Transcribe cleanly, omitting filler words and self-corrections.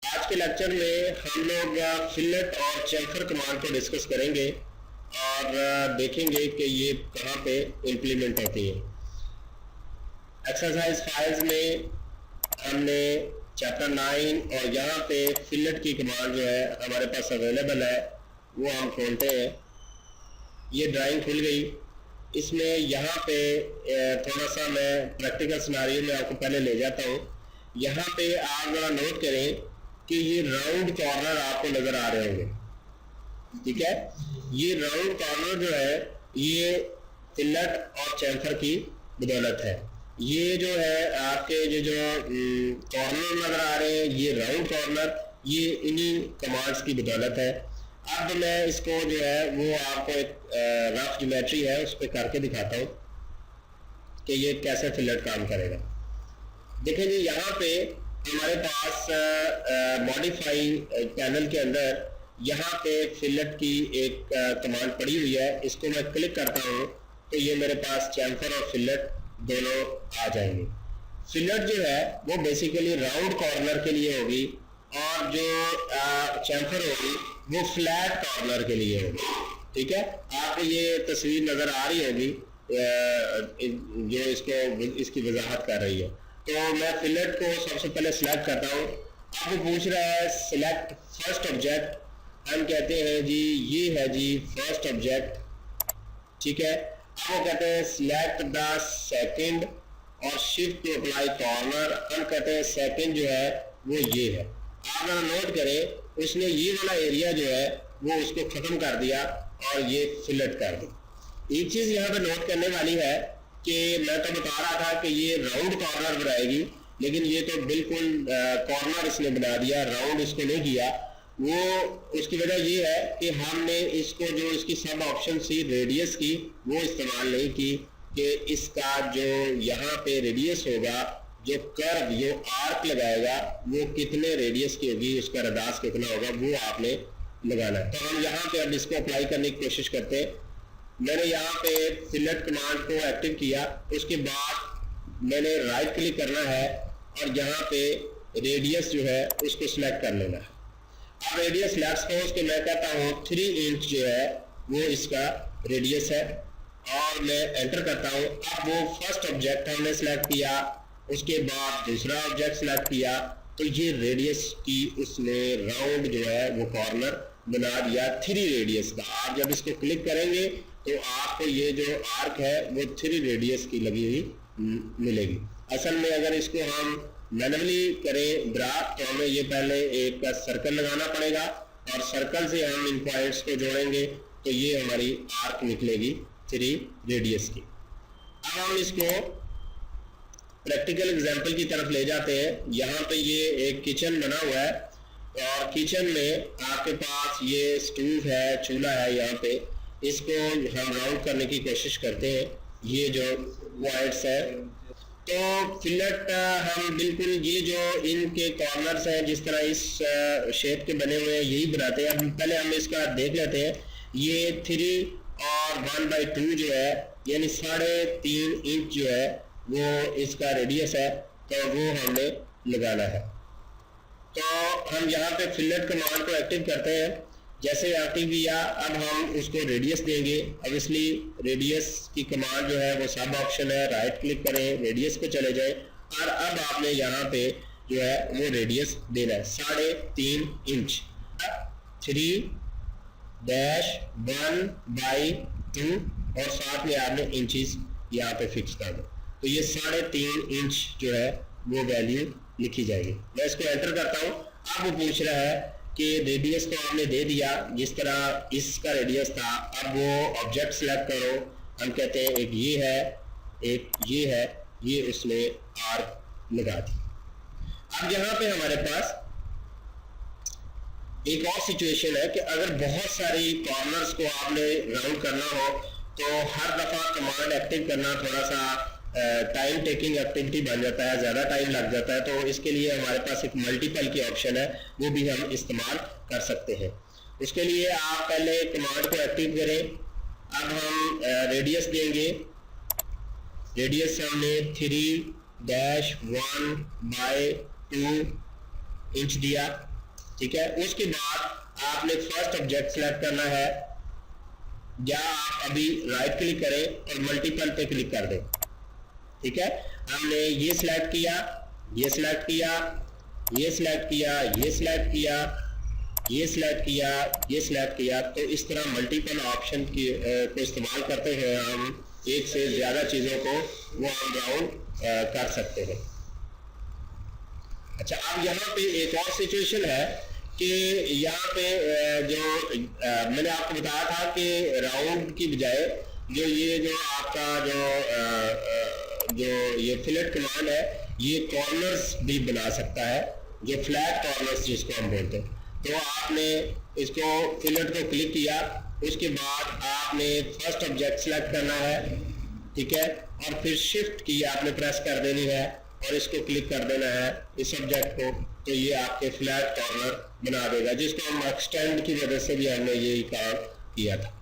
आज के लेक्चर में हम लोग फिलेट और चेम्फर कमांड को डिस्कस करेंगे और देखेंगे कि ये कहाँ पे इम्प्लीमेंट होती है। एक्सरसाइज फाइल्स में हमने चैप्टर 9 और यहाँ पे फिलेट की कमांड जो है हमारे पास अवेलेबल है, वो हम खोलते हैं। ये ड्राइंग खुल गई। इसमें यहाँ पे थोड़ा सा मैं प्रैक्टिकल सिनारियो में आपको पहले ले जाता हूँ। यहाँ पे आप जरा नोट करें कि ये राउंड कॉर्नर आपको नजर आ रहे होंगे, ठीक है। ये राउंड कॉर्नर जो है ये फिलेट और चेम्फर की बदौलत है। ये जो है आपके जो कॉर्नर नजर आ रहे हैं, ये राउंड कॉर्नर, ये इन्हीं कमांड्स की बदौलत है। अब मैं इसको जो है वो आपको एक रफ ज्योमेट्री है उस पर करके दिखाता हूँ कि ये कैसे फिलेट काम करेगा। देखें जी, यहाँ पे हमारे पास मॉडिफाई पैनल के अंदर यहाँ पे फिलेट की एक कमांड पड़ी हुई है। इसको मैं क्लिक करता हूँ तो ये मेरे पास चेम्फर और फिलेट दोनों आ जाएंगे। फिलेट जो है वो बेसिकली राउंड कॉर्नर के लिए होगी और जो चेम्फर होगी वो फ्लैट कॉर्नर के लिए होगी, ठीक है। आपको ये तस्वीर नजर आ रही होगी जो इसकी वजाहत कर रही है। तो मैं फिलेट को सबसे पहले सिलेक्ट करता हूँ। अब पूछ रहा है सिलेक्ट फर्स्ट ऑब्जेक्ट, हम कहते हैं जी ये है जी फर्स्ट ऑब्जेक्ट, ठीक है। अब वो कहते हैं सिलेक्ट द सेकंड और शिफ्ट टू अप्लाई कॉर्नर, हम कहते हैं सेकंड जो है वो ये है। आप अगर नोट करें उसने ये वाला एरिया जो है वो उसको खत्म कर दिया और ये फिलेट कर दी। एक चीज यहाँ पे नोट करने वाली है कि मैं तो बता रहा था कि ये राउंड कॉर्नर बनाएगी, लेकिन ये तो बिल्कुल कॉर्नर इसने बना दिया, राउंड इसको नहीं किया। वो उसकी वजह ये है कि हमने इसको जो इसकी सब ऑप्शन थी रेडियस की वो इस्तेमाल नहीं की कि इसका जो यहाँ पे रेडियस होगा, जो कर्व जो आर्क लगाएगा वो कितने रेडियस की होगी, उसका रदास कितना होगा वो आपने लगाना है। तो हम यहाँ पे अब इसको अप्लाई करने की कोशिश करते हैं। मैंने यहाँ पे फिलेट कमांड को एक्टिव किया, उसके बाद मैंने राइट क्लिक करना है और यहाँ पे रेडियस जो है उसको सिलेक्ट कर लेना है। अब रेडियस लेट्स सपोज कि मैं कहता हूँ 3 इंच जो है वो इसका रेडियस है और मैं एंटर करता हूँ। अब वो फर्स्ट ऑब्जेक्ट हमने सिलेक्ट किया, उसके बाद दूसरा ऑब्जेक्ट सिलेक्ट किया, तो ये रेडियस की उसने राउंड जो है वो कॉर्नर बना दिया 3 रेडियस का। आप जब इसको क्लिक करेंगे तो आपको ये जो आर्क है वो 3 रेडियस की लगी हुई मिलेगी। असल में अगर इसको हम मैनुअली करें ड्रा तो हमें ये पहले एक सर्कल लगाना पड़ेगा और सर्कल से हम इन पॉइंट्स को जोड़ेंगे तो ये हमारी आर्क निकलेगी 3 रेडियस की। अब हम इसको प्रैक्टिकल एग्जांपल की तरफ ले जाते हैं। यहाँ पे ये एक किचन बना हुआ है और किचन में आपके पास ये स्टोव है, चूल्हा है। यहाँ पे इसको हम राउंड करने की कोशिश करते हैं, ये जो पॉइंट्स है। तो फिलेट हम बिल्कुल ये जो इनके कॉर्नर्स हैं जिस तरह इस शेप के बने हुए हैं यही बनाते हैं। अब पहले हम इसका देख लेते हैं। ये 3 और 1/2 जो है यानी 3.5 इंच जो है वो इसका रेडियस है, तो वो हमने लगाना है। तो हम यहाँ पे फिलेट कमांड को एक्टिव करते हैं। जैसे एक्टिव किया अब हम उसको रेडियस देंगे। ऑब्वियसली रेडियस की कमांड जो है वो सब ऑप्शन है, राइट क्लिक करें, रेडियस पे चले जाए और अब आपने यहाँ पे जो है वो रेडियस देना है 3.5 इंच। 3-1/2 और साथ में आपने इंचेस यहाँ पे फिक्स कर दो, तो ये 3.5 इंच जो है वो वैल्यू लिखी जाएगी। मैं इसको एंटर करता हूँ। अब वो पूछ रहा है कि रेडियस तो आपने दे दिया जिस तरह इसका रेडियस था, अब वो ऑब्जेक्ट सिलेक्ट करो। हम कहते हैं एक ये है, एक ये है, ये उसने आर्क लगा दी। अब यहाँ पे हमारे पास एक और सिचुएशन है कि अगर बहुत सारी कॉर्नर्स को आपने राउंड करना हो तो हर दफा कमांड एक्टिव करना थोड़ा सा टाइम टेकिंग एक्टिविटी बन जाता है, ज़्यादा टाइम लग जाता है। तो इसके लिए हमारे पास एक मल्टीपल की ऑप्शन है, वो भी हम इस्तेमाल कर सकते हैं। उसके लिए आप पहले कमांड को एक्टिव करें। अब हम रेडियस देंगे। रेडियस हमने 3-1/2 इंच दिया। ठीक है। उसके बाद आपने फर्स्ट ऑब्जेक्ट सेलेक्ट करना है, या आप अभी राइट क्लिक करें और मल्टीपल पे क्लिक कर दें। ठीक है, हमने ये सिलेक्ट किया, ये सिलेक्ट किया, ये सिलेक्ट किया, ये सिलेक्ट किया, ये सिलेक्ट किया, ये सिलेक्ट किया। तो इस तरह मल्टीपल ऑप्शन को इस्तेमाल करते हुए हम एक से ज्यादा चीजों को वो हम राउंड कर सकते हैं। अच्छा, अब यहाँ पे एक और सिचुएशन है कि यहाँ पे मैंने आपको बताया था कि राउंड की बजाय जो आपका जो ये फिलेट कमांड है, ये कॉर्नर्स भी बना सकता है, जो फ्लैट कॉर्नर्स जिसको हम बोलते हैं। तो आपने इसको फिलेट को क्लिक किया, उसके बाद आपने फर्स्ट ऑब्जेक्ट सेलेक्ट करना है, ठीक है, और फिर शिफ्ट की आपने प्रेस कर देनी है और इसको क्लिक कर देना है इस ऑब्जेक्ट को। तो ये आपके फ्लैट कॉर्नर बना देगा, जिसको हम एक्सटेंड की वजह से भी हमने यही काम किया था।